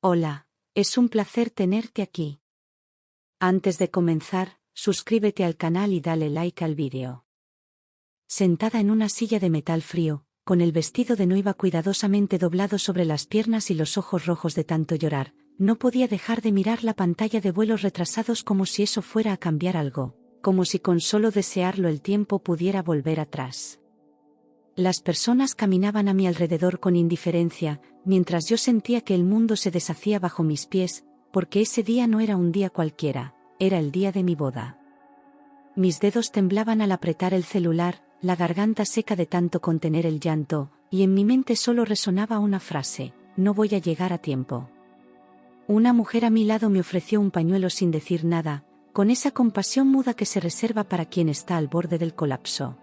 Hola, es un placer tenerte aquí. Antes de comenzar, suscríbete al canal y dale like al vídeo. Sentada en una silla de metal frío, con el vestido de noiva cuidadosamente doblado sobre las piernas y los ojos rojos de tanto llorar, no podía dejar de mirar la pantalla de vuelos retrasados como si eso fuera a cambiar algo, como si con solo desearlo el tiempo pudiera volver atrás. Las personas caminaban a mi alrededor con indiferencia, mientras yo sentía que el mundo se deshacía bajo mis pies, porque ese día no era un día cualquiera, era el día de mi boda. Mis dedos temblaban al apretar el celular, la garganta seca de tanto contener el llanto, y en mi mente solo resonaba una frase: no voy a llegar a tiempo. Una mujer a mi lado me ofreció un pañuelo sin decir nada, con esa compasión muda que se reserva para quien está al borde del colapso.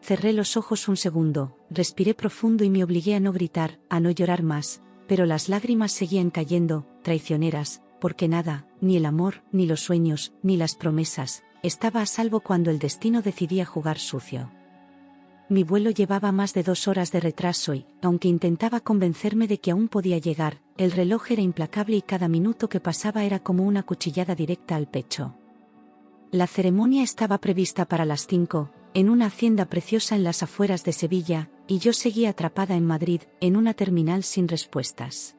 Cerré los ojos un segundo, respiré profundo y me obligué a no gritar, a no llorar más, pero las lágrimas seguían cayendo, traicioneras, porque nada, ni el amor, ni los sueños, ni las promesas, estaba a salvo cuando el destino decidía jugar sucio. Mi vuelo llevaba más de 2 horas de retraso y, aunque intentaba convencerme de que aún podía llegar, el reloj era implacable y cada minuto que pasaba era como una cuchillada directa al pecho. La ceremonia estaba prevista para las 5, en una hacienda preciosa en las afueras de Sevilla, y yo seguía atrapada en Madrid, en una terminal sin respuestas.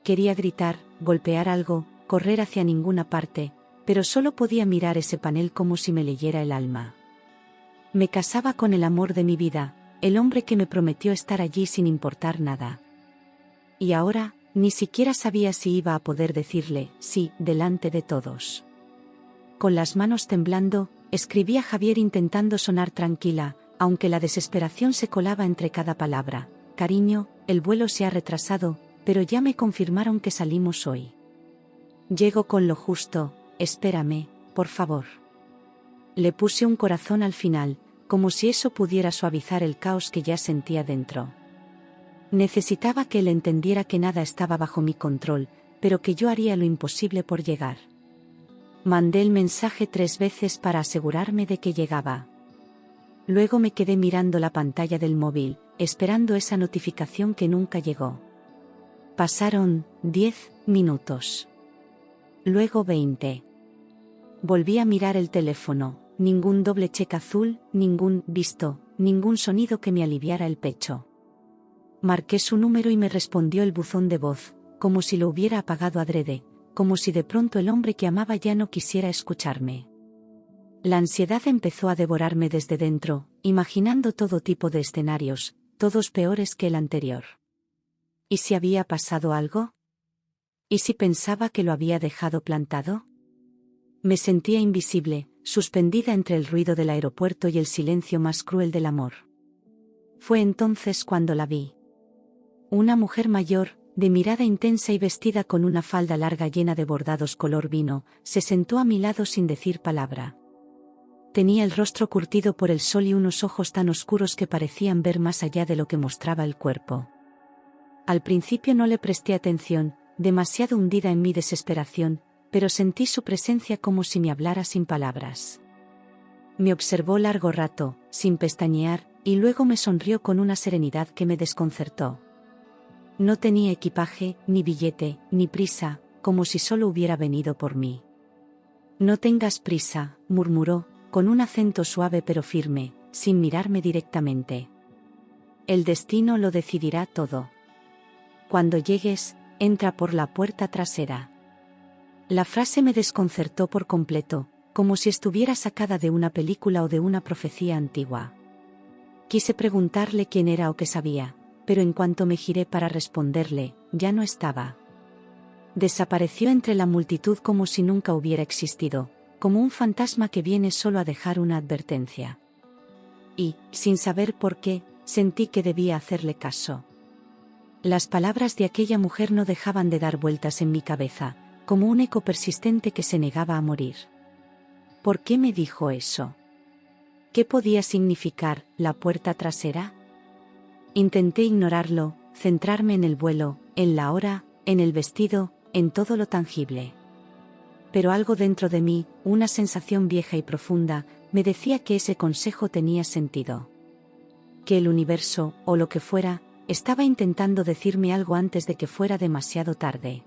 Quería gritar, golpear algo, correr hacia ninguna parte, pero solo podía mirar ese panel como si me leyera el alma. Me casaba con el amor de mi vida, el hombre que me prometió estar allí sin importar nada. Y ahora, ni siquiera sabía si iba a poder decirle sí, delante de todos. Con las manos temblando, escribí a Javier intentando sonar tranquila, aunque la desesperación se colaba entre cada palabra. Cariño, el vuelo se ha retrasado, pero ya me confirmaron que salimos hoy. Llego con lo justo, espérame, por favor. Le puse un corazón al final, como si eso pudiera suavizar el caos que ya sentía dentro. Necesitaba que él entendiera que nada estaba bajo mi control, pero que yo haría lo imposible por llegar. Mandé el mensaje 3 veces para asegurarme de que llegaba. Luego me quedé mirando la pantalla del móvil, esperando esa notificación que nunca llegó. Pasaron 10 minutos. Luego 20. Volví a mirar el teléfono, ningún doble check azul, ningún visto, ningún sonido que me aliviara el pecho. Marqué su número y me respondió el buzón de voz, como si lo hubiera apagado adrede, como si de pronto el hombre que amaba ya no quisiera escucharme. La ansiedad empezó a devorarme desde dentro, imaginando todo tipo de escenarios, todos peores que el anterior. ¿Y si había pasado algo? ¿Y si pensaba que lo había dejado plantado? Me sentía invisible, suspendida entre el ruido del aeropuerto y el silencio más cruel del amor. Fue entonces cuando la vi. Una mujer mayor, de mirada intensa y vestida con una falda larga llena de bordados color vino, se sentó a mi lado sin decir palabra. Tenía el rostro curtido por el sol y unos ojos tan oscuros que parecían ver más allá de lo que mostraba el cuerpo. Al principio no le presté atención, demasiado hundida en mi desesperación, pero sentí su presencia como si me hablara sin palabras. Me observó largo rato, sin pestañear, y luego me sonrió con una serenidad que me desconcertó. No tenía equipaje, ni billete, ni prisa, como si solo hubiera venido por mí. No tengas prisa, murmuró, con un acento suave pero firme, sin mirarme directamente. El destino lo decidirá todo. Cuando llegues, entra por la puerta trasera. La frase me desconcertó por completo, como si estuviera sacada de una película o de una profecía antigua. Quise preguntarle quién era o qué sabía, pero en cuanto me giré para responderle, ya no estaba. Desapareció entre la multitud como si nunca hubiera existido, como un fantasma que viene solo a dejar una advertencia. Y, sin saber por qué, sentí que debía hacerle caso. Las palabras de aquella mujer no dejaban de dar vueltas en mi cabeza, como un eco persistente que se negaba a morir. ¿Por qué me dijo eso? ¿Qué podía significar la puerta trasera? Intenté ignorarlo, centrarme en el vuelo, en la hora, en el vestido, en todo lo tangible. Pero algo dentro de mí, una sensación vieja y profunda, me decía que ese consejo tenía sentido. Que el universo, o lo que fuera, estaba intentando decirme algo antes de que fuera demasiado tarde.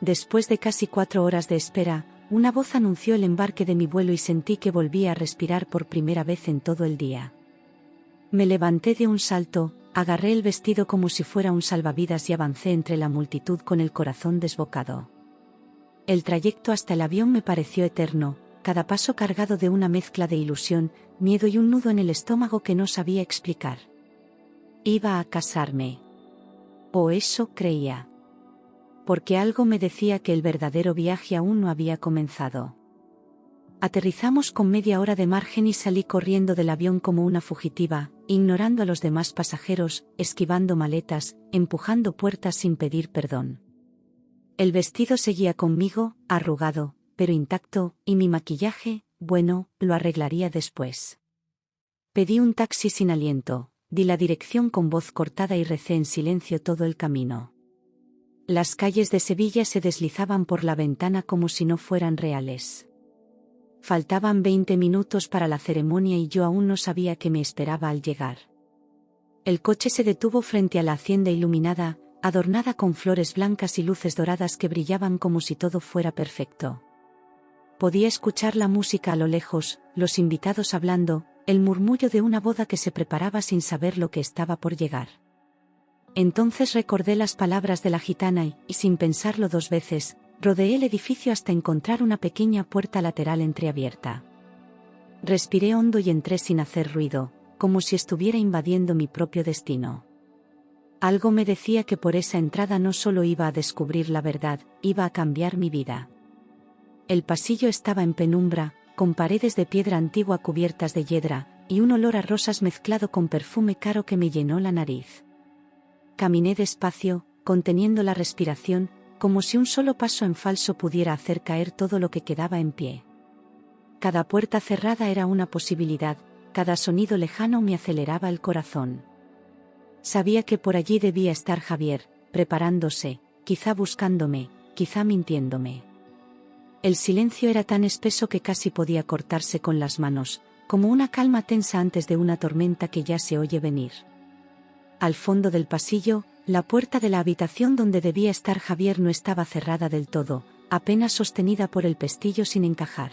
Después de casi 4 horas de espera, una voz anunció el embarque de mi vuelo y sentí que volvía a respirar por primera vez en todo el día. Me levanté de un salto, agarré el vestido como si fuera un salvavidas y avancé entre la multitud con el corazón desbocado. El trayecto hasta el avión me pareció eterno, cada paso cargado de una mezcla de ilusión, miedo y un nudo en el estómago que no sabía explicar. Iba a casarme. O eso creía. Porque algo me decía que el verdadero viaje aún no había comenzado. Aterrizamos con media hora de margen y salí corriendo del avión como una fugitiva, ignorando a los demás pasajeros, esquivando maletas, empujando puertas sin pedir perdón. El vestido seguía conmigo, arrugado, pero intacto, y mi maquillaje, bueno, lo arreglaría después. Pedí un taxi sin aliento, di la dirección con voz cortada y recé en silencio todo el camino. Las calles de Sevilla se deslizaban por la ventana como si no fueran reales. Faltaban 20 minutos para la ceremonia y yo aún no sabía qué me esperaba al llegar. El coche se detuvo frente a la hacienda iluminada, adornada con flores blancas y luces doradas que brillaban como si todo fuera perfecto. Podía escuchar la música a lo lejos, los invitados hablando, el murmullo de una boda que se preparaba sin saber lo que estaba por llegar. Entonces recordé las palabras de la gitana y, sin pensarlo 2 veces, rodeé el edificio hasta encontrar una pequeña puerta lateral entreabierta. Respiré hondo y entré sin hacer ruido, como si estuviera invadiendo mi propio destino. Algo me decía que por esa entrada no solo iba a descubrir la verdad, iba a cambiar mi vida. El pasillo estaba en penumbra, con paredes de piedra antigua cubiertas de hiedra, y un olor a rosas mezclado con perfume caro que me llenó la nariz. Caminé despacio, conteniendo la respiración, como si un solo paso en falso pudiera hacer caer todo lo que quedaba en pie. Cada puerta cerrada era una posibilidad, cada sonido lejano me aceleraba el corazón. Sabía que por allí debía estar Javier, preparándose, quizá buscándome, quizá mintiéndome. El silencio era tan espeso que casi podía cortarse con las manos, como una calma tensa antes de una tormenta que ya se oye venir. Al fondo del pasillo, la puerta de la habitación donde debía estar Javier no estaba cerrada del todo, apenas sostenida por el pestillo sin encajar.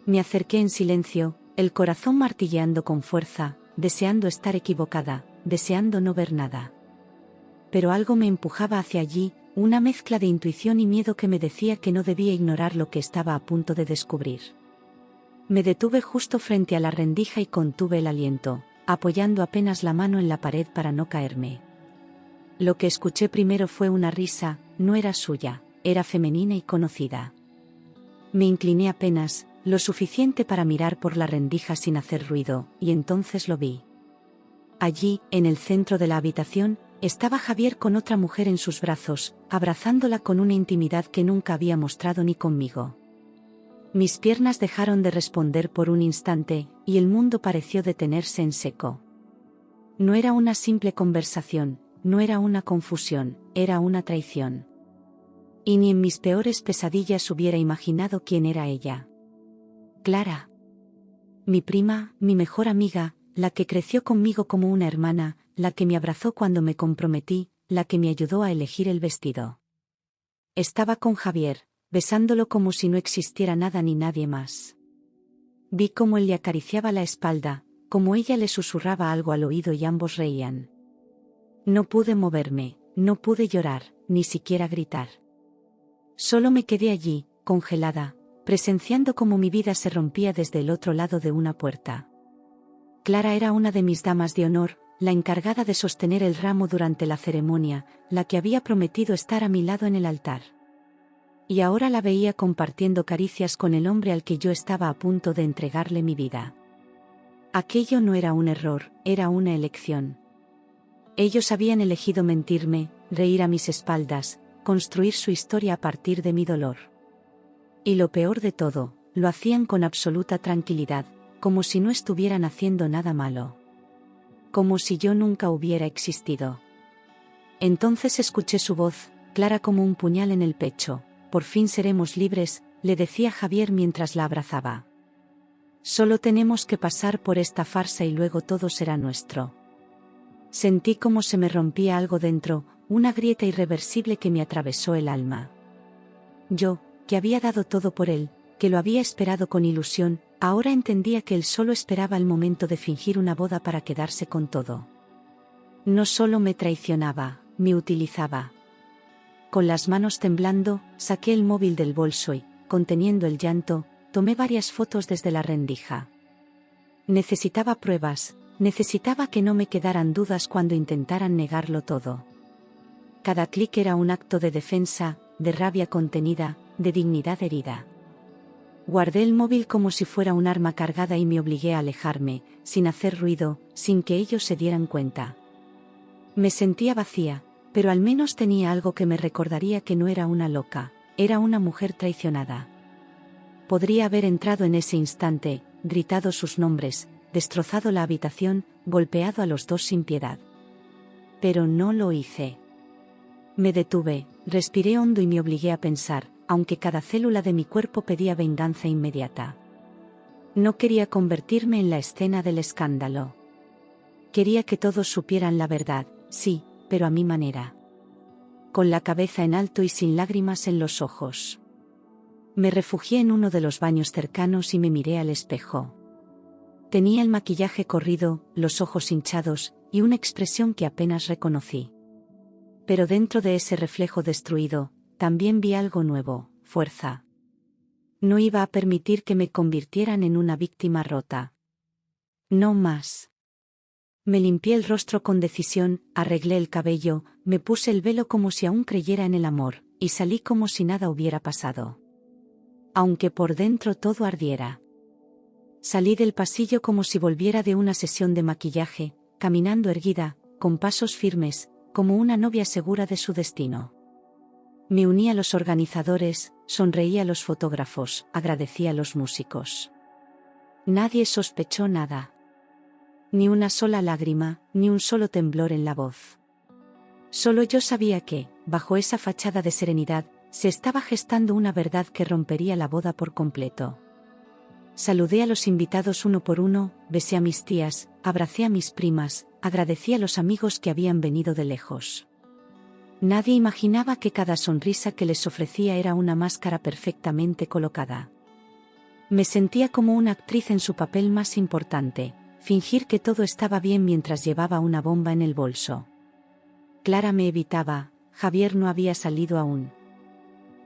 Me acerqué en silencio, el corazón martilleando con fuerza, deseando estar equivocada, deseando no ver nada. Pero algo me empujaba hacia allí, una mezcla de intuición y miedo que me decía que no debía ignorar lo que estaba a punto de descubrir. Me detuve justo frente a la rendija y contuve el aliento, apoyando apenas la mano en la pared para no caerme. Lo que escuché primero fue una risa, no era suya, era femenina y conocida. Me incliné apenas, lo suficiente para mirar por la rendija sin hacer ruido, y entonces lo vi. Allí, en el centro de la habitación, estaba Javier con otra mujer en sus brazos, abrazándola con una intimidad que nunca había mostrado ni conmigo. Mis piernas dejaron de responder por un instante, y el mundo pareció detenerse en seco. No era una simple conversación, no era una confusión, era una traición. Y ni en mis peores pesadillas hubiera imaginado quién era ella. Clara. Mi prima, mi mejor amiga, la que creció conmigo como una hermana, la que me abrazó cuando me comprometí, la que me ayudó a elegir el vestido. Estaba con Javier, besándolo como si no existiera nada ni nadie más. Vi cómo él le acariciaba la espalda, cómo ella le susurraba algo al oído y ambos reían. No pude moverme, no pude llorar, ni siquiera gritar. Solo me quedé allí, congelada, presenciando cómo mi vida se rompía desde el otro lado de una puerta. Clara era una de mis damas de honor, la encargada de sostener el ramo durante la ceremonia, la que había prometido estar a mi lado en el altar. Y ahora la veía compartiendo caricias con el hombre al que yo estaba a punto de entregarle mi vida. Aquello no era un error, era una elección. Ellos habían elegido mentirme, reír a mis espaldas, construir su historia a partir de mi dolor. Y lo peor de todo, lo hacían con absoluta tranquilidad, como si no estuvieran haciendo nada malo. Como si yo nunca hubiera existido. Entonces escuché su voz, clara como un puñal en el pecho. Por fin seremos libres, le decía Javier mientras la abrazaba. Solo tenemos que pasar por esta farsa y luego todo será nuestro. Sentí como se me rompía algo dentro, una grieta irreversible que me atravesó el alma. Yo, que había dado todo por él, que lo había esperado con ilusión, ahora entendía que él solo esperaba el momento de fingir una boda para quedarse con todo. No solo me traicionaba, me utilizaba. Con las manos temblando, saqué el móvil del bolso y, conteniendo el llanto, tomé varias fotos desde la rendija. Necesitaba pruebas, necesitaba que no me quedaran dudas cuando intentaran negarlo todo. Cada clic era un acto de defensa, de rabia contenida, de dignidad herida. Guardé el móvil como si fuera un arma cargada y me obligué a alejarme, sin hacer ruido, sin que ellos se dieran cuenta. Me sentía vacía, pero al menos tenía algo que me recordaría que no era una loca, era una mujer traicionada. Podría haber entrado en ese instante, gritado sus nombres, destrozado la habitación, golpeado a los dos sin piedad. Pero no lo hice. Me detuve, respiré hondo y me obligué a pensar, aunque cada célula de mi cuerpo pedía venganza inmediata. No quería convertirme en la escena del escándalo. Quería que todos supieran la verdad, sí, pero a mi manera. Con la cabeza en alto y sin lágrimas en los ojos. Me refugié en uno de los baños cercanos y me miré al espejo. Tenía el maquillaje corrido, los ojos hinchados, y una expresión que apenas reconocí. Pero dentro de ese reflejo destruido, también vi algo nuevo, fuerza. No iba a permitir que me convirtieran en una víctima rota. No más. Me limpié el rostro con decisión, arreglé el cabello, me puse el velo como si aún creyera en el amor, y salí como si nada hubiera pasado. Aunque por dentro todo ardiera. Salí del pasillo como si volviera de una sesión de maquillaje, caminando erguida, con pasos firmes, como una novia segura de su destino. Me uní a los organizadores, sonreí a los fotógrafos, agradecí a los músicos. Nadie sospechó nada. Ni una sola lágrima, ni un solo temblor en la voz. Solo yo sabía que, bajo esa fachada de serenidad, se estaba gestando una verdad que rompería la boda por completo. Saludé a los invitados uno por uno, besé a mis tías, abracé a mis primas, agradecí a los amigos que habían venido de lejos. Nadie imaginaba que cada sonrisa que les ofrecía era una máscara perfectamente colocada. Me sentía como una actriz en su papel más importante, fingir que todo estaba bien mientras llevaba una bomba en el bolso. Clara me evitaba, Javier no había salido aún.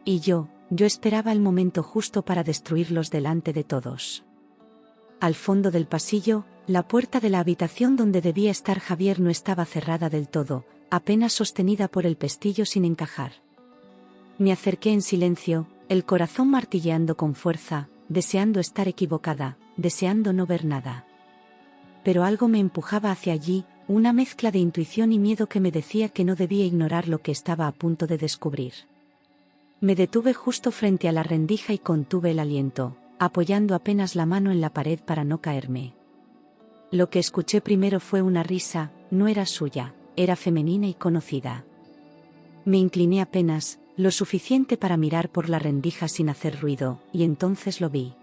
Y yo esperaba el momento justo para destruirlos delante de todos. Al fondo del pasillo, la puerta de la habitación donde debía estar Javier no estaba cerrada del todo, apenas sostenida por el pestillo sin encajar. Me acerqué en silencio, el corazón martilleando con fuerza, deseando estar equivocada, deseando no ver nada. Pero algo me empujaba hacia allí, una mezcla de intuición y miedo que me decía que no debía ignorar lo que estaba a punto de descubrir. Me detuve justo frente a la rendija y contuve el aliento, apoyando apenas la mano en la pared para no caerme. Lo que escuché primero fue una risa, no era suya, era femenina y conocida. Me incliné apenas, lo suficiente para mirar por la rendija sin hacer ruido, y entonces lo vi.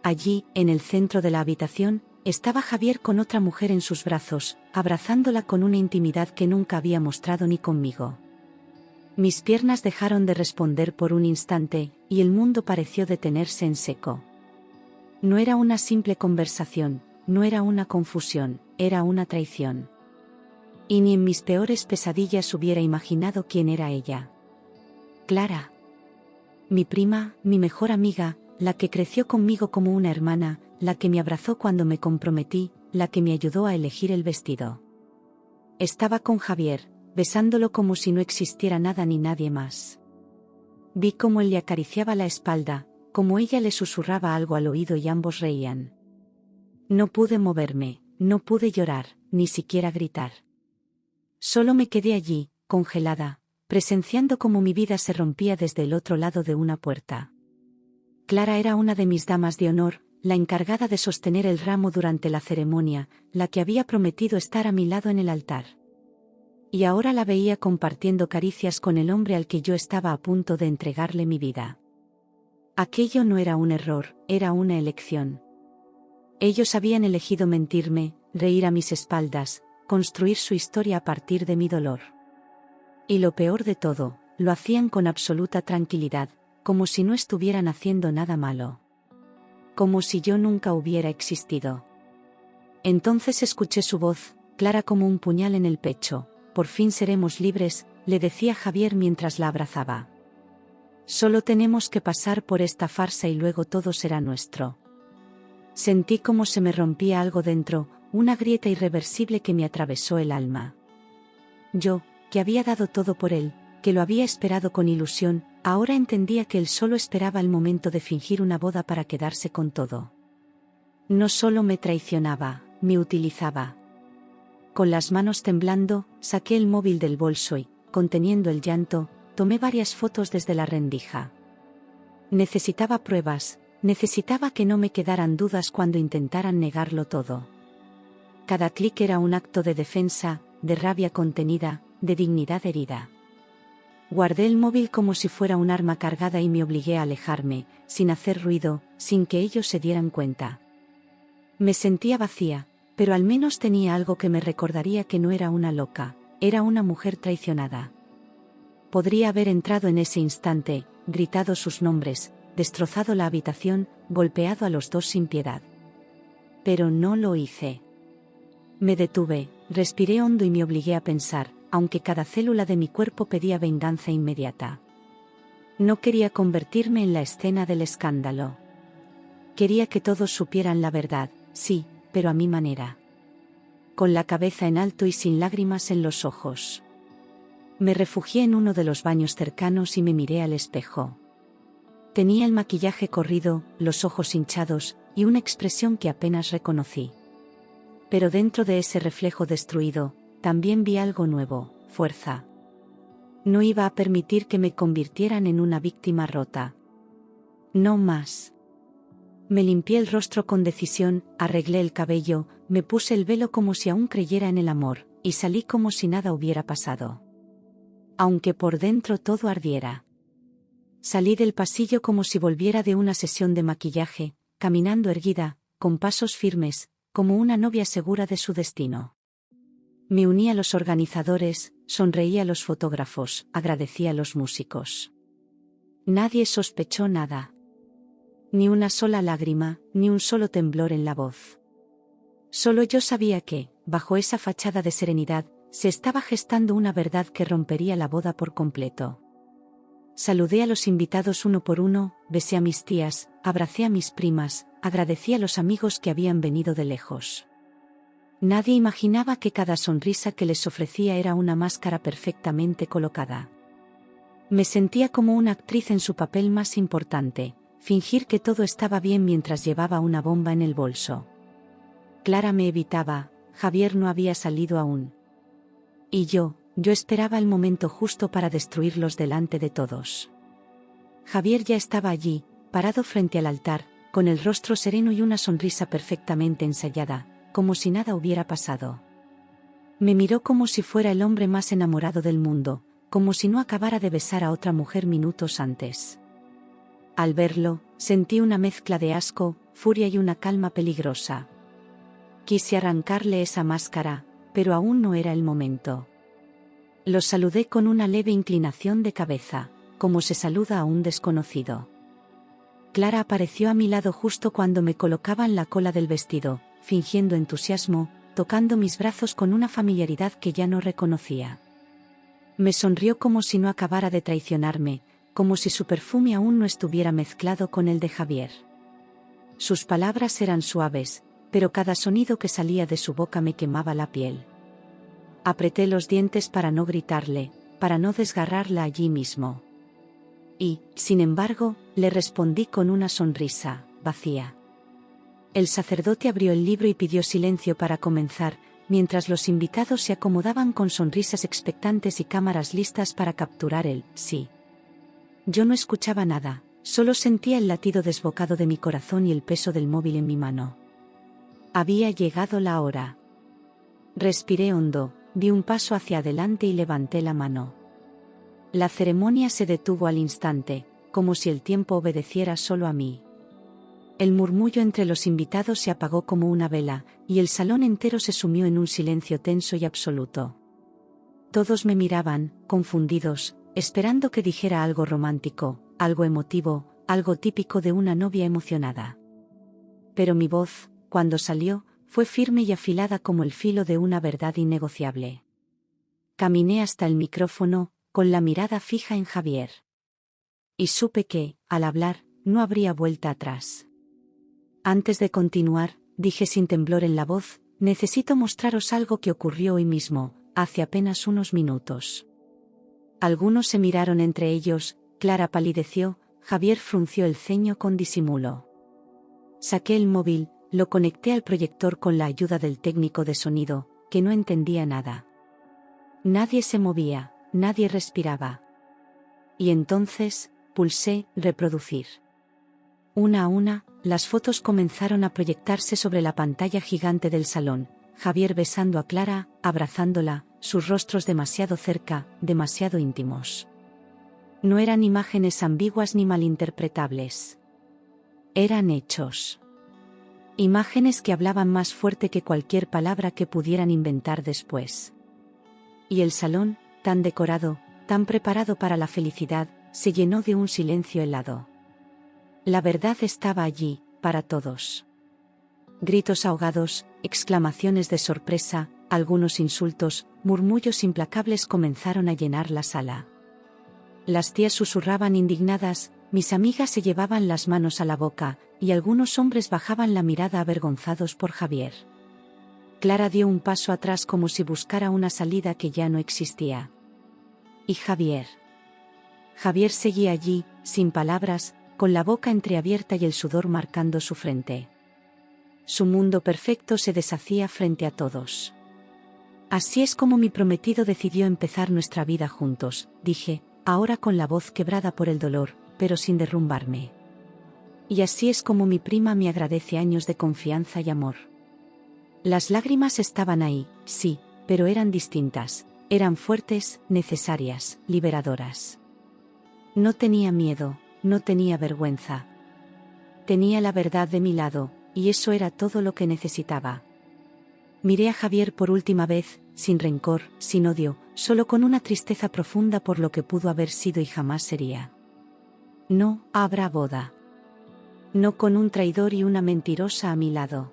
Allí, en el centro de la habitación, estaba Javier con otra mujer en sus brazos, abrazándola con una intimidad que nunca había mostrado ni conmigo. Mis piernas dejaron de responder por un instante, y el mundo pareció detenerse en seco. No era una simple conversación, no era una confusión, era una traición. Y ni en mis peores pesadillas hubiera imaginado quién era ella. Clara. Mi prima, mi mejor amiga, la que creció conmigo como una hermana, la que me abrazó cuando me comprometí, la que me ayudó a elegir el vestido. Estaba con Javier, besándolo como si no existiera nada ni nadie más. Vi cómo él le acariciaba la espalda, cómo ella le susurraba algo al oído y ambos reían. No pude moverme, no pude llorar, ni siquiera gritar. Solo me quedé allí, congelada, presenciando cómo mi vida se rompía desde el otro lado de una puerta. Clara era una de mis damas de honor, la encargada de sostener el ramo durante la ceremonia, la que había prometido estar a mi lado en el altar. Y ahora la veía compartiendo caricias con el hombre al que yo estaba a punto de entregarle mi vida. Aquello no era un error, era una elección. Ellos habían elegido mentirme, reír a mis espaldas, construir su historia a partir de mi dolor. Y lo peor de todo, lo hacían con absoluta tranquilidad, como si no estuvieran haciendo nada malo. Como si yo nunca hubiera existido. Entonces escuché su voz, clara como un puñal en el pecho. Por fin seremos libres, le decía Javier mientras la abrazaba. Solo tenemos que pasar por esta farsa y luego todo será nuestro. Sentí como se me rompía algo dentro, una grieta irreversible que me atravesó el alma. Yo, que había dado todo por él, que lo había esperado con ilusión, ahora entendía que él solo esperaba el momento de fingir una boda para quedarse con todo. No solo me traicionaba, me utilizaba. Con las manos temblando, saqué el móvil del bolso y, conteniendo el llanto, tomé varias fotos desde la rendija. Necesitaba pruebas, necesitaba que no me quedaran dudas cuando intentaran negarlo todo. Cada clic era un acto de defensa, de rabia contenida, de dignidad herida. Guardé el móvil como si fuera un arma cargada y me obligué a alejarme, sin hacer ruido, sin que ellos se dieran cuenta. Me sentía vacía, pero al menos tenía algo que me recordaría que no era una loca, era una mujer traicionada. Podría haber entrado en ese instante, gritado sus nombres, destrozado la habitación, golpeado a los dos sin piedad. Pero no lo hice. Me detuve, respiré hondo y me obligué a pensar, aunque cada célula de mi cuerpo pedía venganza inmediata. No quería convertirme en la escena del escándalo. Quería que todos supieran la verdad, sí, pero a mi manera. Con la cabeza en alto y sin lágrimas en los ojos. Me refugié en uno de los baños cercanos y me miré al espejo. Tenía el maquillaje corrido, los ojos hinchados, y una expresión que apenas reconocí. Pero dentro de ese reflejo destruido, también vi algo nuevo, fuerza. No iba a permitir que me convirtieran en una víctima rota. No más. Me limpié el rostro con decisión, arreglé el cabello, me puse el velo como si aún creyera en el amor, y salí como si nada hubiera pasado. Aunque por dentro todo ardiera. Salí del pasillo como si volviera de una sesión de maquillaje, caminando erguida, con pasos firmes, como una novia segura de su destino. Me uní a los organizadores, sonreí a los fotógrafos, agradecí a los músicos. Nadie sospechó nada. Ni una sola lágrima, ni un solo temblor en la voz. Solo yo sabía que, bajo esa fachada de serenidad, se estaba gestando una verdad que rompería la boda por completo. Saludé a los invitados uno por uno, besé a mis tías, abracé a mis primas, agradecí a los amigos que habían venido de lejos. Nadie imaginaba que cada sonrisa que les ofrecía era una máscara perfectamente colocada. Me sentía como una actriz en su papel más importante, fingir que todo estaba bien mientras llevaba una bomba en el bolso. Clara me evitaba, Javier no había salido aún. Y yo esperaba el momento justo para destruirlos delante de todos. Javier ya estaba allí, parado frente al altar, con el rostro sereno y una sonrisa perfectamente ensayada, como si nada hubiera pasado. Me miró como si fuera el hombre más enamorado del mundo, como si no acabara de besar a otra mujer minutos antes. Al verlo, sentí una mezcla de asco, furia y una calma peligrosa. Quise arrancarle esa máscara, pero aún no era el momento. Lo saludé con una leve inclinación de cabeza, como se saluda a un desconocido. Clara apareció a mi lado justo cuando me colocaban la cola del vestido, fingiendo entusiasmo, tocando mis brazos con una familiaridad que ya no reconocía. Me sonrió como si no acabara de traicionarme, como si su perfume aún no estuviera mezclado con el de Javier. Sus palabras eran suaves, pero cada sonido que salía de su boca me quemaba la piel. Apreté los dientes para no gritarle, para no desgarrarla allí mismo. Y, sin embargo, le respondí con una sonrisa, vacía. El sacerdote abrió el libro y pidió silencio para comenzar, mientras los invitados se acomodaban con sonrisas expectantes y cámaras listas para capturar el sí. Yo no escuchaba nada, solo sentía el latido desbocado de mi corazón y el peso del móvil en mi mano. Había llegado la hora. Respiré hondo, di un paso hacia adelante y levanté la mano. La ceremonia se detuvo al instante, como si el tiempo obedeciera solo a mí. El murmullo entre los invitados se apagó como una vela, y el salón entero se sumió en un silencio tenso y absoluto. Todos me miraban, confundidos, esperando que dijera algo romántico, algo emotivo, algo típico de una novia emocionada. Pero mi voz, cuando salió, fue firme y afilada como el filo de una verdad innegociable. Caminé hasta el micrófono, con la mirada fija en Javier. Y supe que, al hablar, no habría vuelta atrás. Antes de continuar, dije sin temblor en la voz, necesito mostraros algo que ocurrió hoy mismo, hace apenas unos minutos. Algunos se miraron entre ellos, Clara palideció, Javier frunció el ceño con disimulo. Saqué el móvil, lo conecté al proyector con la ayuda del técnico de sonido, que no entendía nada. Nadie se movía, nadie respiraba. Y entonces, pulsé reproducir. Una a una, las fotos comenzaron a proyectarse sobre la pantalla gigante del salón, Javier besando a Clara, abrazándola, sus rostros demasiado cerca, demasiado íntimos. No eran imágenes ambiguas ni malinterpretables. Eran hechos. Imágenes que hablaban más fuerte que cualquier palabra que pudieran inventar después. Y el salón, tan decorado, tan preparado para la felicidad, se llenó de un silencio helado. La verdad estaba allí, para todos. Gritos ahogados, exclamaciones de sorpresa, algunos insultos, murmullos implacables comenzaron a llenar la sala. Las tías susurraban indignadas, mis amigas se llevaban las manos a la boca, y algunos hombres bajaban la mirada avergonzados por Javier. Clara dio un paso atrás como si buscara una salida que ya no existía. ¿Y Javier? Javier seguía allí, sin palabras, con la boca entreabierta y el sudor marcando su frente. Su mundo perfecto se deshacía frente a todos. Así es como mi prometido decidió empezar nuestra vida juntos, dije, ahora con la voz quebrada por el dolor, pero sin derrumbarme. Y así es como mi prima me agradece años de confianza y amor. Las lágrimas estaban ahí, sí, pero eran distintas, eran fuertes, necesarias, liberadoras. No tenía miedo, no tenía vergüenza. Tenía la verdad de mi lado, y eso era todo lo que necesitaba. Miré a Javier por última vez, sin rencor, sin odio, solo con una tristeza profunda por lo que pudo haber sido y jamás sería. No habrá boda. No con un traidor y una mentirosa a mi lado.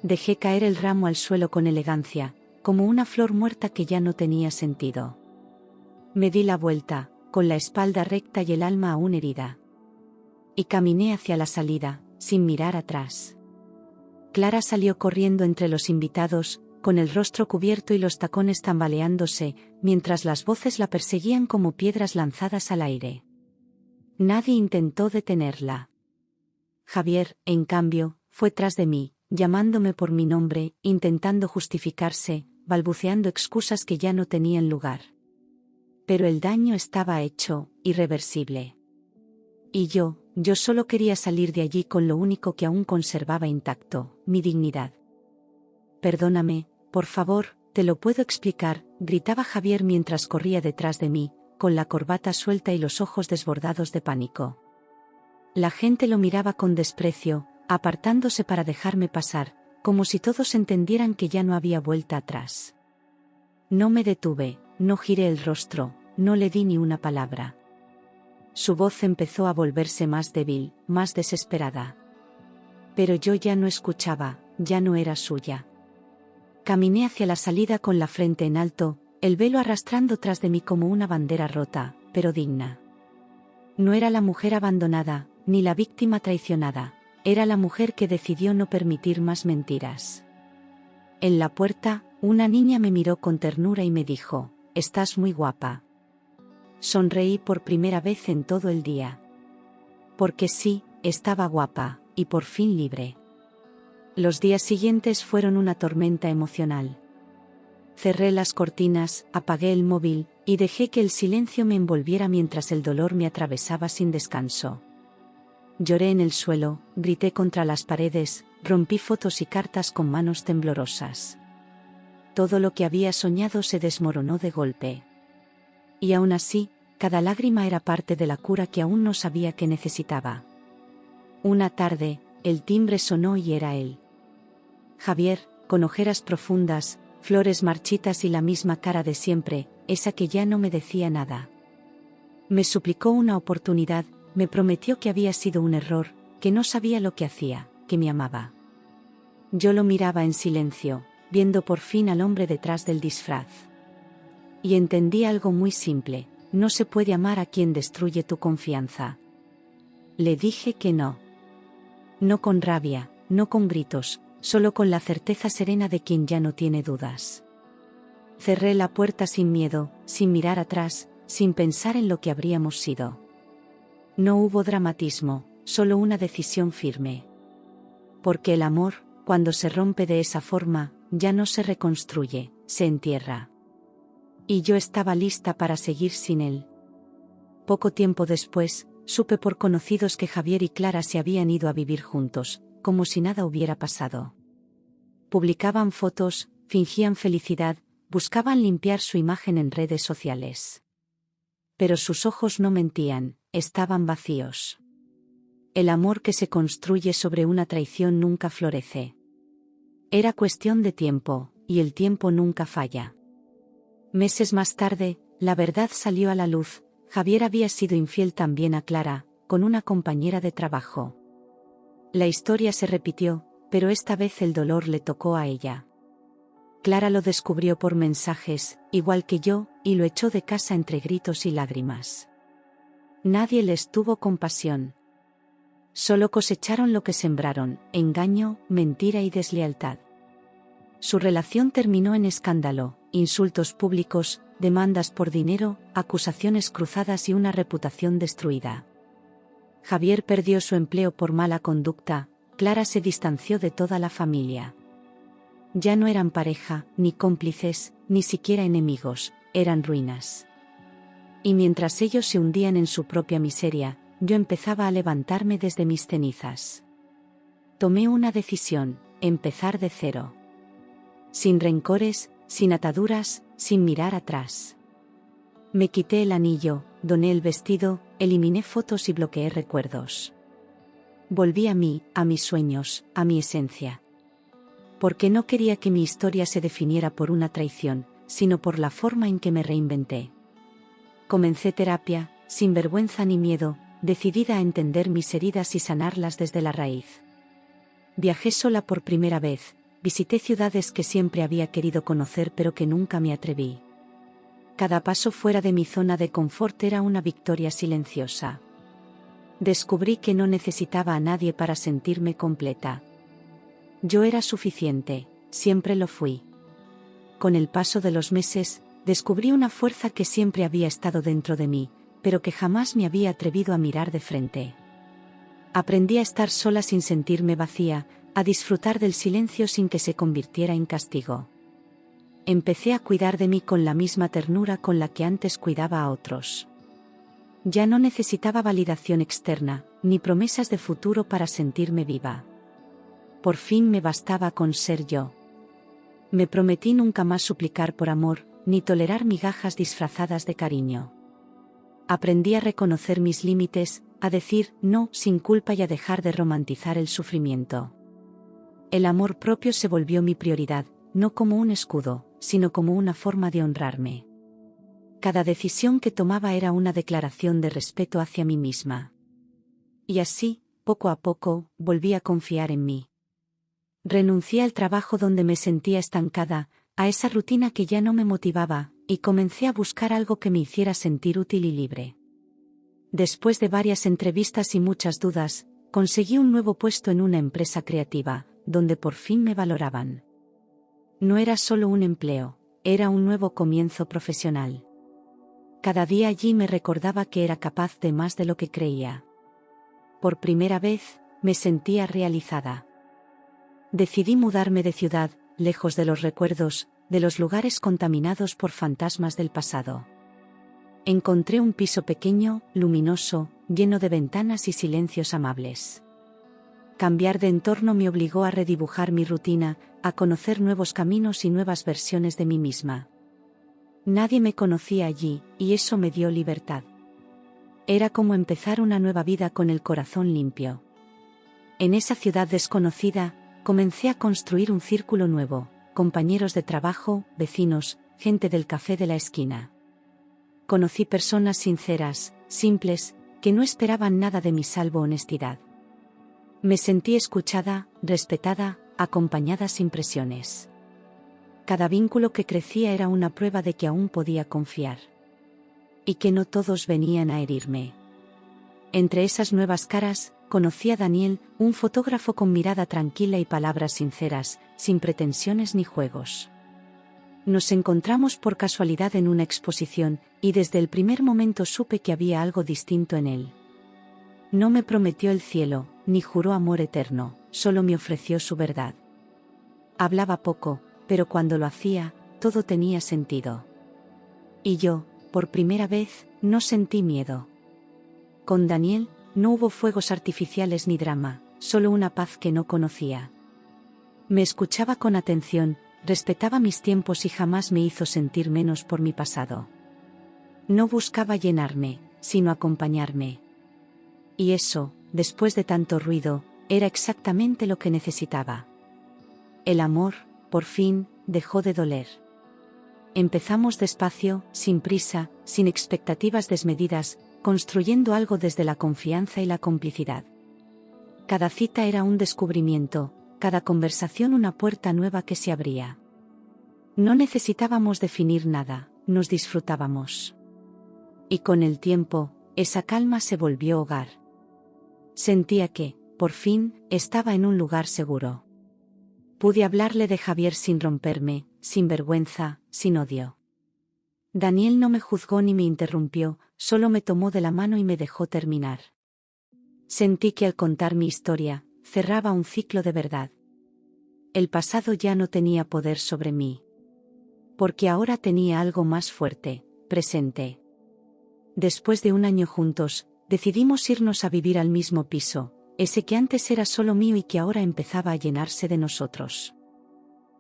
Dejé caer el ramo al suelo con elegancia, como una flor muerta que ya no tenía sentido. Me di la vuelta, con la espalda recta y el alma aún herida. Y caminé hacia la salida, sin mirar atrás. Clara salió corriendo entre los invitados, con el rostro cubierto y los tacones tambaleándose, mientras las voces la perseguían como piedras lanzadas al aire. Nadie intentó detenerla. Javier, en cambio, fue tras de mí, llamándome por mi nombre, intentando justificarse, balbuceando excusas que ya no tenían lugar. Pero el daño estaba hecho, irreversible. Y yo solo quería salir de allí con lo único que aún conservaba intacto, mi dignidad. Perdóname, por favor, te lo puedo explicar, gritaba Javier mientras corría detrás de mí, con la corbata suelta y los ojos desbordados de pánico. La gente lo miraba con desprecio, apartándose para dejarme pasar, como si todos entendieran que ya no había vuelta atrás. No me detuve, no giré el rostro, no le di ni una palabra. Su voz empezó a volverse más débil, más desesperada. Pero yo ya no escuchaba, ya no era suya. Caminé hacia la salida con la frente en alto, el velo arrastrando tras de mí como una bandera rota, pero digna. No era la mujer abandonada, ni la víctima traicionada, era la mujer que decidió no permitir más mentiras. En la puerta, una niña me miró con ternura y me dijo, «Estás muy guapa». Sonreí por primera vez en todo el día. Porque sí, estaba guapa, y por fin libre. Los días siguientes fueron una tormenta emocional. Cerré las cortinas, apagué el móvil, y dejé que el silencio me envolviera mientras el dolor me atravesaba sin descanso. Lloré en el suelo, grité contra las paredes, rompí fotos y cartas con manos temblorosas. Todo lo que había soñado se desmoronó de golpe. Y aún así, cada lágrima era parte de la cura que aún no sabía que necesitaba. Una tarde, el timbre sonó y era él. Javier, con ojeras profundas, flores marchitas y la misma cara de siempre, esa que ya no me decía nada. Me suplicó una oportunidad, me prometió que había sido un error, que no sabía lo que hacía, que me amaba. Yo lo miraba en silencio, viendo por fin al hombre detrás del disfraz. Y entendí algo muy simple: no se puede amar a quien destruye tu confianza. Le dije que no. No con rabia, no con gritos, solo con la certeza serena de quien ya no tiene dudas. Cerré la puerta sin miedo, sin mirar atrás, sin pensar en lo que habríamos sido. No hubo dramatismo, solo una decisión firme. Porque el amor, cuando se rompe de esa forma, ya no se reconstruye, se entierra. Y yo estaba lista para seguir sin él. Poco tiempo después, supe por conocidos que Javier y Clara se habían ido a vivir juntos, como si nada hubiera pasado. Publicaban fotos, fingían felicidad, buscaban limpiar su imagen en redes sociales. Pero sus ojos no mentían, estaban vacíos. El amor que se construye sobre una traición nunca florece. Era cuestión de tiempo, y el tiempo nunca falla. Meses más tarde, la verdad salió a la luz: Javier había sido infiel también a Clara, con una compañera de trabajo. La historia se repitió, pero esta vez el dolor le tocó a ella. Clara lo descubrió por mensajes, igual que yo, y lo echó de casa entre gritos y lágrimas. Nadie les tuvo compasión. Solo cosecharon lo que sembraron: engaño, mentira y deslealtad. Su relación terminó en escándalo, insultos públicos, demandas por dinero, acusaciones cruzadas y una reputación destruida. Javier perdió su empleo por mala conducta, Clara se distanció de toda la familia. Ya no eran pareja, ni cómplices, ni siquiera enemigos, eran ruinas. Y mientras ellos se hundían en su propia miseria, yo empezaba a levantarme desde mis cenizas. Tomé una decisión: empezar de cero. Sin rencores, sin ataduras, sin mirar atrás. Me quité el anillo, doné el vestido, eliminé fotos y bloqueé recuerdos. Volví a mí, a mis sueños, a mi esencia. Porque no quería que mi historia se definiera por una traición, sino por la forma en que me reinventé. Comencé terapia, sin vergüenza ni miedo, decidida a entender mis heridas y sanarlas desde la raíz. Viajé sola por primera vez, visité ciudades que siempre había querido conocer pero que nunca me atreví. Cada paso fuera de mi zona de confort era una victoria silenciosa. Descubrí que no necesitaba a nadie para sentirme completa. Yo era suficiente, siempre lo fui. Con el paso de los meses, descubrí una fuerza que siempre había estado dentro de mí, pero que jamás me había atrevido a mirar de frente. Aprendí a estar sola sin sentirme vacía, a disfrutar del silencio sin que se convirtiera en castigo. Empecé a cuidar de mí con la misma ternura con la que antes cuidaba a otros. Ya no necesitaba validación externa, ni promesas de futuro para sentirme viva. Por fin me bastaba con ser yo. Me prometí nunca más suplicar por amor, ni tolerar migajas disfrazadas de cariño. Aprendí a reconocer mis límites, a decir no sin culpa y a dejar de romantizar el sufrimiento. El amor propio se volvió mi prioridad, no como un escudo, sino como una forma de honrarme. Cada decisión que tomaba era una declaración de respeto hacia mí misma. Y así, poco a poco, volví a confiar en mí. Renuncié al trabajo donde me sentía estancada, a esa rutina que ya no me motivaba, y comencé a buscar algo que me hiciera sentir útil y libre. Después de varias entrevistas y muchas dudas, conseguí un nuevo puesto en una empresa creativa, donde por fin me valoraban. No era solo un empleo, era un nuevo comienzo profesional. Cada día allí me recordaba que era capaz de más de lo que creía. Por primera vez, me sentía realizada. Decidí mudarme de ciudad, lejos de los recuerdos, de los lugares contaminados por fantasmas del pasado. Encontré un piso pequeño, luminoso, lleno de ventanas y silencios amables. Cambiar de entorno me obligó a redibujar mi rutina, a conocer nuevos caminos y nuevas versiones de mí misma. Nadie me conocía allí, y eso me dio libertad. Era como empezar una nueva vida con el corazón limpio. En esa ciudad desconocida, comencé a construir un círculo nuevo, compañeros de trabajo, vecinos, gente del café de la esquina. Conocí personas sinceras, simples, que no esperaban nada de mí salvo honestidad. Me sentí escuchada, respetada, acompañada sin presiones. Cada vínculo que crecía era una prueba de que aún podía confiar. Y que no todos venían a herirme. Entre esas nuevas caras, conocí a Daniel, un fotógrafo con mirada tranquila y palabras sinceras, sin pretensiones ni juegos. Nos encontramos por casualidad en una exposición, y desde el primer momento supe que había algo distinto en él. No me prometió el cielo, ni juró amor eterno, solo me ofreció su verdad. Hablaba poco, pero cuando lo hacía, todo tenía sentido. Y yo, por primera vez, no sentí miedo. Con Daniel, no hubo fuegos artificiales ni drama, solo una paz que no conocía. Me escuchaba con atención, respetaba mis tiempos y jamás me hizo sentir menos por mi pasado. No buscaba llenarme, sino acompañarme. Y eso, después de tanto ruido, era exactamente lo que necesitaba. El amor, por fin, dejó de doler. Empezamos despacio, sin prisa, sin expectativas desmedidas, construyendo algo desde la confianza y la complicidad. Cada cita era un descubrimiento, cada conversación una puerta nueva que se abría. No necesitábamos definir nada, nos disfrutábamos. Y con el tiempo, esa calma se volvió hogar. Sentía que, por fin, estaba en un lugar seguro. Pude hablarle de Javier sin romperme, sin vergüenza, sin odio. Daniel no me juzgó ni me interrumpió, solo me tomó de la mano y me dejó terminar. Sentí que al contar mi historia, cerraba un ciclo de verdad. El pasado ya no tenía poder sobre mí. Porque ahora tenía algo más fuerte, presente. Después de un año juntos, decidimos irnos a vivir al mismo piso, ese que antes era solo mío y que ahora empezaba a llenarse de nosotros.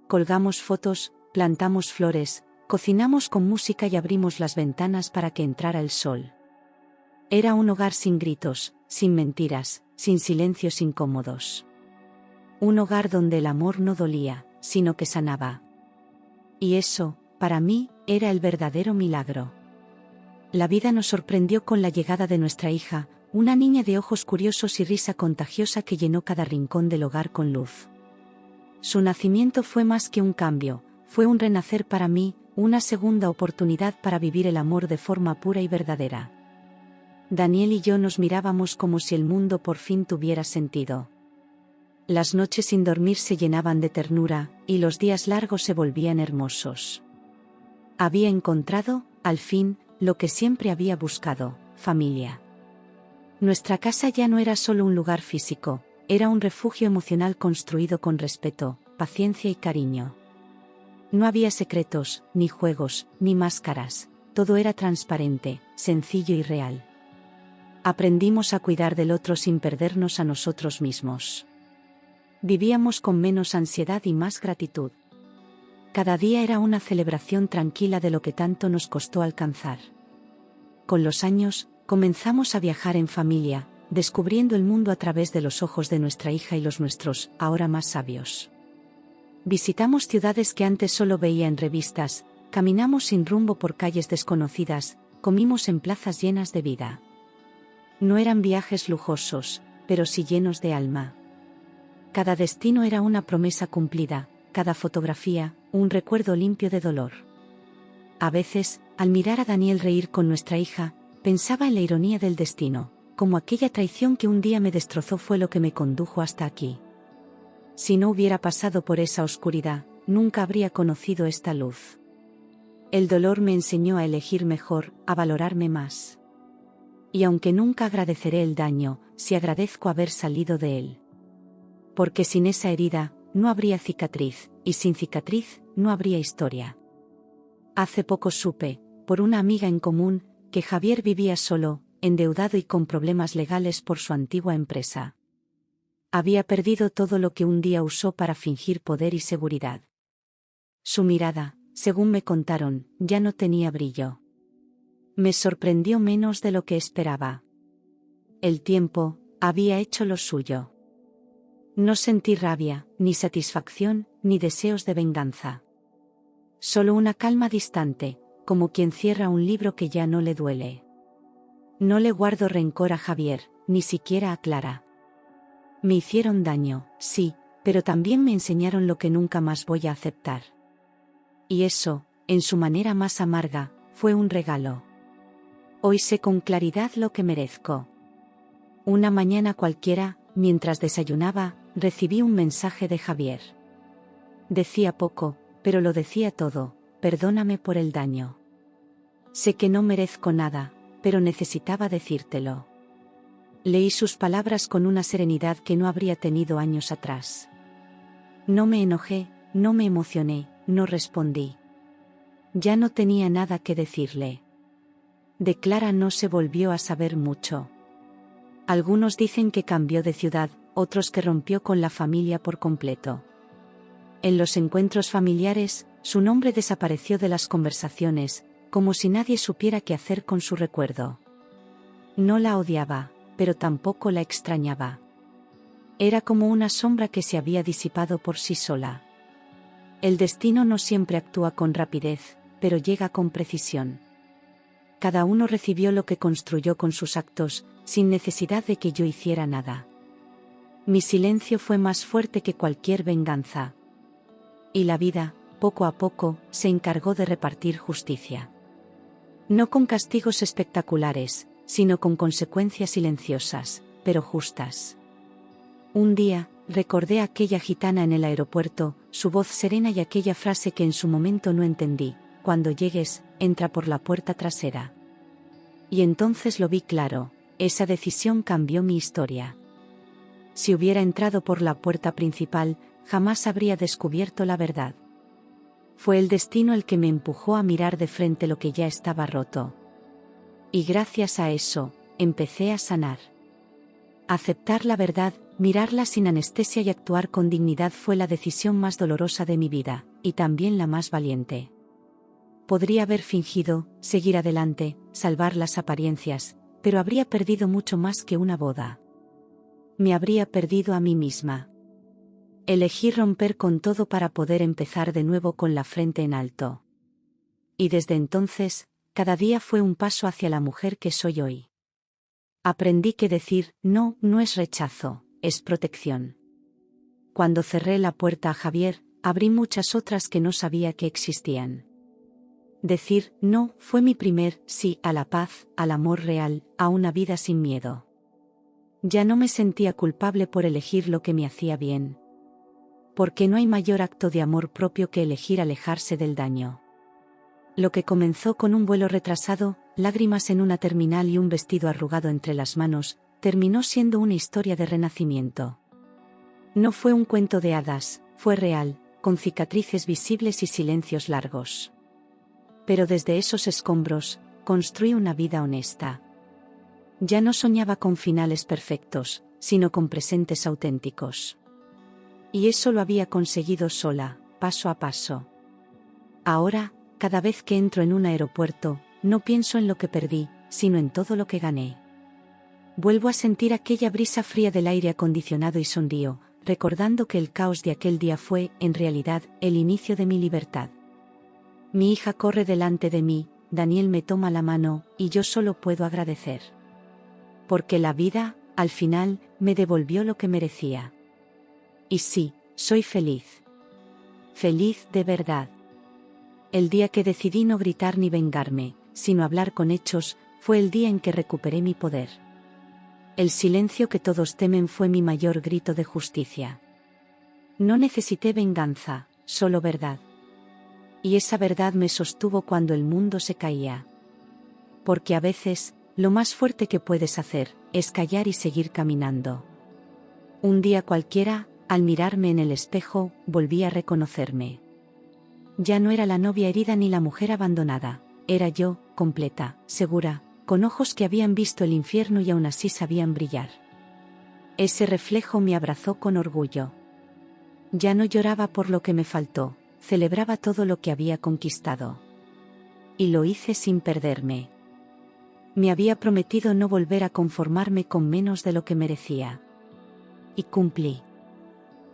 Colgamos fotos, plantamos flores, cocinamos con música y abrimos las ventanas para que entrara el sol. Era un hogar sin gritos, sin mentiras, sin silencios incómodos. Un hogar donde el amor no dolía, sino que sanaba. Y eso, para mí, era el verdadero milagro. La vida nos sorprendió con la llegada de nuestra hija, una niña de ojos curiosos y risa contagiosa que llenó cada rincón del hogar con luz. Su nacimiento fue más que un cambio, fue un renacer para mí, una segunda oportunidad para vivir el amor de forma pura y verdadera. Daniel y yo nos mirábamos como si el mundo por fin tuviera sentido. Las noches sin dormir se llenaban de ternura, y los días largos se volvían hermosos. Había encontrado, al fin, lo que siempre había buscado, familia. Nuestra casa ya no era solo un lugar físico, era un refugio emocional construido con respeto, paciencia y cariño. No había secretos, ni juegos, ni máscaras, todo era transparente, sencillo y real. Aprendimos a cuidar del otro sin perdernos a nosotros mismos. Vivíamos con menos ansiedad y más gratitud. Cada día era una celebración tranquila de lo que tanto nos costó alcanzar. Con los años, comenzamos a viajar en familia, descubriendo el mundo a través de los ojos de nuestra hija y los nuestros, ahora más sabios. Visitamos ciudades que antes solo veía en revistas, caminamos sin rumbo por calles desconocidas, comimos en plazas llenas de vida. No eran viajes lujosos, pero sí llenos de alma. Cada destino era una promesa cumplida, cada fotografía, un recuerdo limpio de dolor. A veces, al mirar a Daniel reír con nuestra hija, pensaba en la ironía del destino, como aquella traición que un día me destrozó fue lo que me condujo hasta aquí. Si no hubiera pasado por esa oscuridad, nunca habría conocido esta luz. El dolor me enseñó a elegir mejor, a valorarme más. Y aunque nunca agradeceré el daño, sí agradezco haber salido de él. Porque sin esa herida, no habría cicatriz, y sin cicatriz, no habría historia. Hace poco supe, por una amiga en común, que Javier vivía solo, endeudado y con problemas legales por su antigua empresa. Había perdido todo lo que un día usó para fingir poder y seguridad. Su mirada, según me contaron, ya no tenía brillo. Me sorprendió menos de lo que esperaba. El tiempo había hecho lo suyo. No sentí rabia, ni satisfacción, ni deseos de venganza. Solo una calma distante, como quien cierra un libro que ya no le duele. No le guardo rencor a Javier, ni siquiera a Clara. Me hicieron daño, sí, pero también me enseñaron lo que nunca más voy a aceptar. Y eso, en su manera más amarga, fue un regalo. Hoy sé con claridad lo que merezco. Una mañana cualquiera, mientras desayunaba, recibí un mensaje de Javier. Decía poco, pero lo decía todo: perdóname por el daño. Sé que no merezco nada, pero necesitaba decírtelo. Leí sus palabras con una serenidad que no habría tenido años atrás. No me enojé, no me emocioné, no respondí. Ya no tenía nada que decirle. De Clara no se volvió a saber mucho. Algunos dicen que cambió de ciudad, otros que rompió con la familia por completo. En los encuentros familiares, su nombre desapareció de las conversaciones, como si nadie supiera qué hacer con su recuerdo. No la odiaba, pero tampoco la extrañaba. Era como una sombra que se había disipado por sí sola. El destino no siempre actúa con rapidez, pero llega con precisión. Cada uno recibió lo que construyó con sus actos, sin necesidad de que yo hiciera nada. Mi silencio fue más fuerte que cualquier venganza. Y la vida, poco a poco, se encargó de repartir justicia. No con castigos espectaculares, sino con consecuencias silenciosas, pero justas. Un día, recordé a aquella gitana en el aeropuerto, su voz serena y aquella frase que en su momento no entendí: cuando llegues, entra por la puerta trasera. Y entonces lo vi claro: esa decisión cambió mi historia. Si hubiera entrado por la puerta principal, jamás habría descubierto la verdad. Fue el destino el que me empujó a mirar de frente lo que ya estaba roto. Y gracias a eso, empecé a sanar. Aceptar la verdad, mirarla sin anestesia y actuar con dignidad fue la decisión más dolorosa de mi vida, y también la más valiente. Podría haber fingido, seguir adelante, salvar las apariencias, pero habría perdido mucho más que una boda. Me habría perdido a mí misma. Elegí romper con todo para poder empezar de nuevo con la frente en alto. Y desde entonces, cada día fue un paso hacia la mujer que soy hoy. Aprendí que decir no no es rechazo, es protección. Cuando cerré la puerta a Javier, abrí muchas otras que no sabía que existían. Decir no fue mi primer sí a la paz, al amor real, a una vida sin miedo. Ya no me sentía culpable por elegir lo que me hacía bien. Porque no hay mayor acto de amor propio que elegir alejarse del daño. Lo que comenzó con un vuelo retrasado, lágrimas en una terminal y un vestido arrugado entre las manos, terminó siendo una historia de renacimiento. No fue un cuento de hadas, fue real, con cicatrices visibles y silencios largos. Pero desde esos escombros, construí una vida honesta. Ya no soñaba con finales perfectos, sino con presentes auténticos. Y eso lo había conseguido sola, paso a paso. Ahora, cada vez que entro en un aeropuerto, no pienso en lo que perdí, sino en todo lo que gané. Vuelvo a sentir aquella brisa fría del aire acondicionado y sonrío, recordando que el caos de aquel día fue, en realidad, el inicio de mi libertad. Mi hija corre delante de mí, Daniel me toma la mano, y yo solo puedo agradecer. Porque la vida, al final, me devolvió lo que merecía. Y sí, soy feliz. Feliz de verdad. El día que decidí no gritar ni vengarme, sino hablar con hechos, fue el día en que recuperé mi poder. El silencio que todos temen fue mi mayor grito de justicia. No necesité venganza, solo verdad. Y esa verdad me sostuvo cuando el mundo se caía. Porque a veces, lo más fuerte que puedes hacer, es callar y seguir caminando. Un día cualquiera, al mirarme en el espejo, volví a reconocerme. Ya no era la novia herida ni la mujer abandonada, era yo, completa, segura, con ojos que habían visto el infierno y aún así sabían brillar. Ese reflejo me abrazó con orgullo. Ya no lloraba por lo que me faltó, celebraba todo lo que había conquistado. Y lo hice sin perderme. Me había prometido no volver a conformarme con menos de lo que merecía. Y cumplí.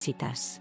Citas.